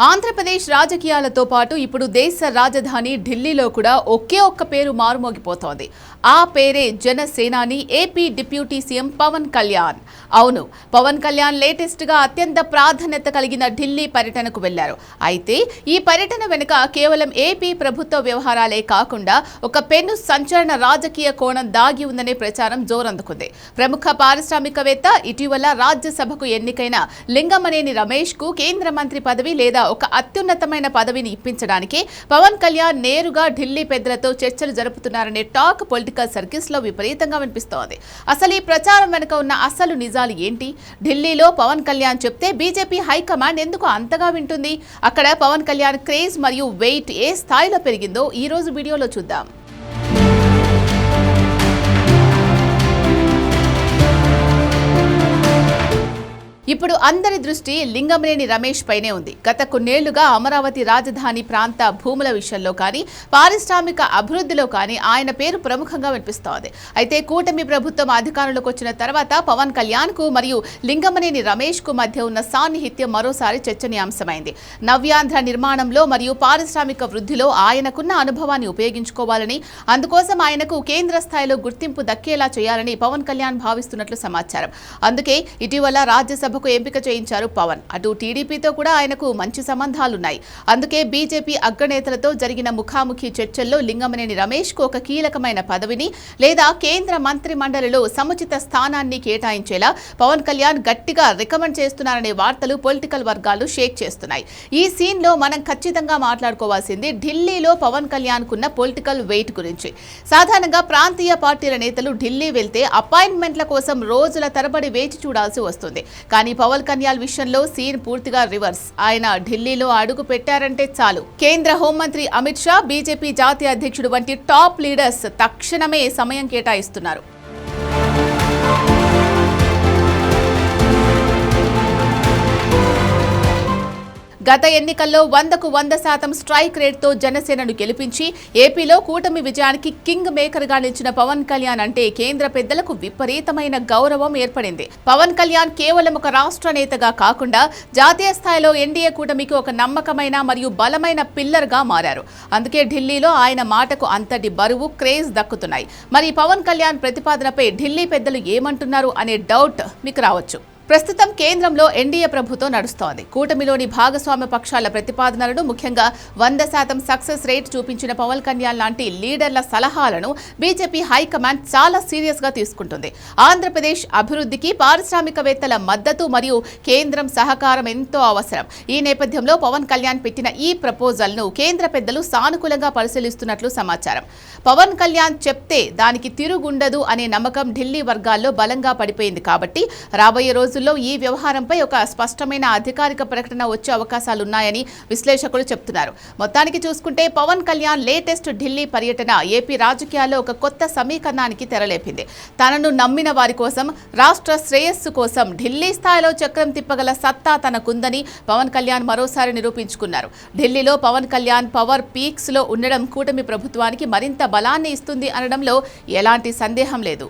ఆంధ్రప్రదేశ్ రాజకీయాలతో పాటు ఇప్పుడు దేశ రాజధాని ఢిల్లీలో కూడా ఒకే ఒక్క పేరు మారుమోగిపోతోంది. ఆ పేరే జనసేనాని AP deputy CM Pawan Kalyan. అవును, పవన్ కళ్యాణ్ లేటెస్ట్ గా అత్యంత ప్రాధాన్యత కలిగిన ఢిల్లీ పర్యటనకు వెళ్లారు. అయితే ఈ పర్యటన వెనుక కేవలం ఏపీ ప్రభుత్వ వ్యవహారాలే కాకుండా ఒక పెను సంచలన రాజకీయ కోణం దాగి ఉందనే ప్రచారం జోరందుకుంది. ప్రముఖ పారిశ్రామికవేత్త, ఇటీవల రాజ్యసభకు ఎన్నికైన లింగమనేని రమేష్ కు కేంద్ర మంత్రి పదవి లేదా ఒక అత్యున్నతమైన పదవిని ఇప్పించడానికి పవన్ కళ్యాణ్ నేరుగా ఢిల్లీ పెద్దలతో చర్చలు జరుపుతున్నారనే టాక్ పొలిటికల్ సర్కిల్స్ లో విపరీతంగా వినిపిస్తోంది. అసలు ఈ ప్రచారం వెనుక ఉన్న అసలు నిజాలు ఏంటి? ఢిల్లీలో పవన్ కళ్యాణ్ చెప్తే బీజేపీ హైకమాండ్ ఎందుకు అంతగా వింటుంది? అక్కడ పవన్ కళ్యాణ్ క్రేజ్ మరియు వెయిట్ ఏ స్థాయిలో పెరిగిందో ఈ రోజు వీడియోలో చూద్దాం. ఇప్పుడు అందరి దృష్టి లింగమనేని రమేష్ పైనే ఉంది. గత కొన్నేళ్లుగా అమరావతి రాజధాని ప్రాంత భూముల విషయంలో కానీ, పారిశ్రామిక అభివృద్ధిలో కానీ ఆయన పేరు ప్రముఖంగా వినిపిస్తోంది. అయితే కూటమి ప్రభుత్వం అధికారంలోకి వచ్చిన తర్వాత పవన్ కళ్యాణ్ కు మరియు లింగమనేని రమేష్ కు మధ్య ఉన్న సాన్నిహిత్యం మరోసారి చర్చనీయాంశమైంది. నవ్యాంధ్ర నిర్మాణంలో మరియు పారిశ్రామిక వృద్ధిలో ఆయనకున్న అనుభవాన్ని ఉపయోగించుకోవాలని, అందుకోసం ఆయనకు కేంద్ర స్థాయిలో గుర్తింపు దక్కేలా చేయాలని పవన్ కళ్యాణ్ భావిస్తున్నట్లు సమాచారం. అందుకే ఇటీవల రాజ్యసభ ఎంపిక చేయించారు పవన్. అటు టీడీపీతో కూడా ఆయనకు మంచి సంబంధాలున్నాయి. అందుకే బీజేపీ అగ్రనేతలతో జరిగిన ముఖాముఖి చర్చల్లో లింగమనేని రమేష్ కు ఒక కీలకమైన పదవిని లేదా కేంద్ర మంత్రి మండలిలో సముచిత స్థానాన్ని కేటాయించేలా పవన్ కళ్యాణ్ గట్టిగా రికమెండ్ చేస్తున్నారనే వార్తలు పొలిటికల్ వర్గాలు షేక్ చేస్తున్నాయి. ఈ సీన్ లో మనం ఖచ్చితంగా మాట్లాడుకోవాల్సింది ఢిల్లీలో పవన్ కళ్యాణ్ కున్న పొలిటికల్ వెయిట్ గురించి. సాధారణంగా ప్రాంతీయ పార్టీల నేతలు ఢిల్లీ వెళ్తే అపాయింట్మెంట్ల కోసం రోజుల తరబడి వేచి చూడాల్సి వస్తుంది. కానీ పవన్ కళ్యాణ్ విషయంలో సీన్ పూర్తిగా రివర్స్. ఆయన ఢిల్లీలో అడుగు పెట్టారంటే చాలు, కేంద్ర హోంమంత్రి అమిత్ షా, బీజేపీ జాతీయ అధ్యక్షుడు వంటి టాప్ లీడర్స్ తక్షణమే సమయం కేటాయిస్తున్నారు. గత ఎన్నికల్లో 100కు 100% స్ట్రైక్ రేట్తో జనసేనను గెలిపించి ఏపీలో కూటమి విజయానికి కింగ్ మేకర్గా నిలిచిన పవన్ కళ్యాణ్ అంటే కేంద్ర పెద్దలకు విపరీతమైన గౌరవం ఏర్పడింది. పవన్ కళ్యాణ్ కేవలం ఒక రాష్ట్ర నేతగా కాకుండా జాతీయ స్థాయిలో ఎన్డీఏ కూటమికి ఒక నమ్మకమైన మరియు బలమైన పిల్లర్గా మారారు. అందుకే ఢిల్లీలో ఆయన మాటకు అంతటి బరువు, క్రేజ్ దక్కుతున్నాయి. మరి పవన్ కళ్యాణ్ ప్రతిపాదనపై ఢిల్లీ పెద్దలు ఏమంటున్నారు అనే డౌట్ మీకు రావచ్చు. ప్రస్తుతం కేంద్రంలో ఎన్డీఏ ప్రభుత్వం నడుస్తోంది. కూటమిలోని భాగస్వామ్య పక్షాల ప్రతిపాదనలను, ముఖ్యంగా 100% సక్సెస్ రేట్ చూపించిన పవన్ కళ్యాణ్ లాంటి లీడర్ల సలహాలను బీజేపీ హైకమాండ్ చాలా సీరియస్ గా తీసుకుంటుంది. ఆంధ్రప్రదేశ్ అభివృద్ధికి పారిశ్రామికవేత్తల మద్దతు మరియు కేంద్రం సహకారం ఎంతో అవసరం. ఈ నేపథ్యంలో పవన్ కళ్యాణ్ పెట్టిన ఈ ప్రపోజల్ ను కేంద్ర పెద్దలు సానుకూలంగా పరిశీలిస్తున్నట్లు సమాచారం. పవన్ కళ్యాణ్ చెప్తే దానికి తిరుగుండదు అనే నమ్మకం ఢిల్లీ వర్గాల్లో బలంగా పడిపోయింది. కాబట్టి రాబోయే రోజుల్లో ఈ వ్యవహారంపై ఒక స్పష్టమైన అధికారిక ప్రకటన వచ్చే అవకాశాలున్నాయని విశ్లేషకులు చెప్తున్నారు. మొత్తానికి చూసుకుంటే పవన్ కళ్యాణ్ లేటెస్ట్ ఢిల్లీ పర్యటన ఏపీ రాజకీయాల్లో ఒక కొత్త సమీకరణానికి తెరలేపింది. తనను నమ్మిన వారి కోసం, రాష్ట్ర శ్రేయస్సు కోసం ఢిల్లీ స్థాయిలో చక్రం తిప్పగల సత్తా తనకుందని పవన్ కళ్యాణ్ మరోసారి నిరూపించుకున్నారు. ఢిల్లీలో పవన్ కళ్యాణ్ పవర్ పీక్స్ లో ఉండడం కూటమి ప్రభుత్వానికి మరింత బలాన్ని ఇస్తుంది అనడంలో ఎలాంటి సందేహం లేదు.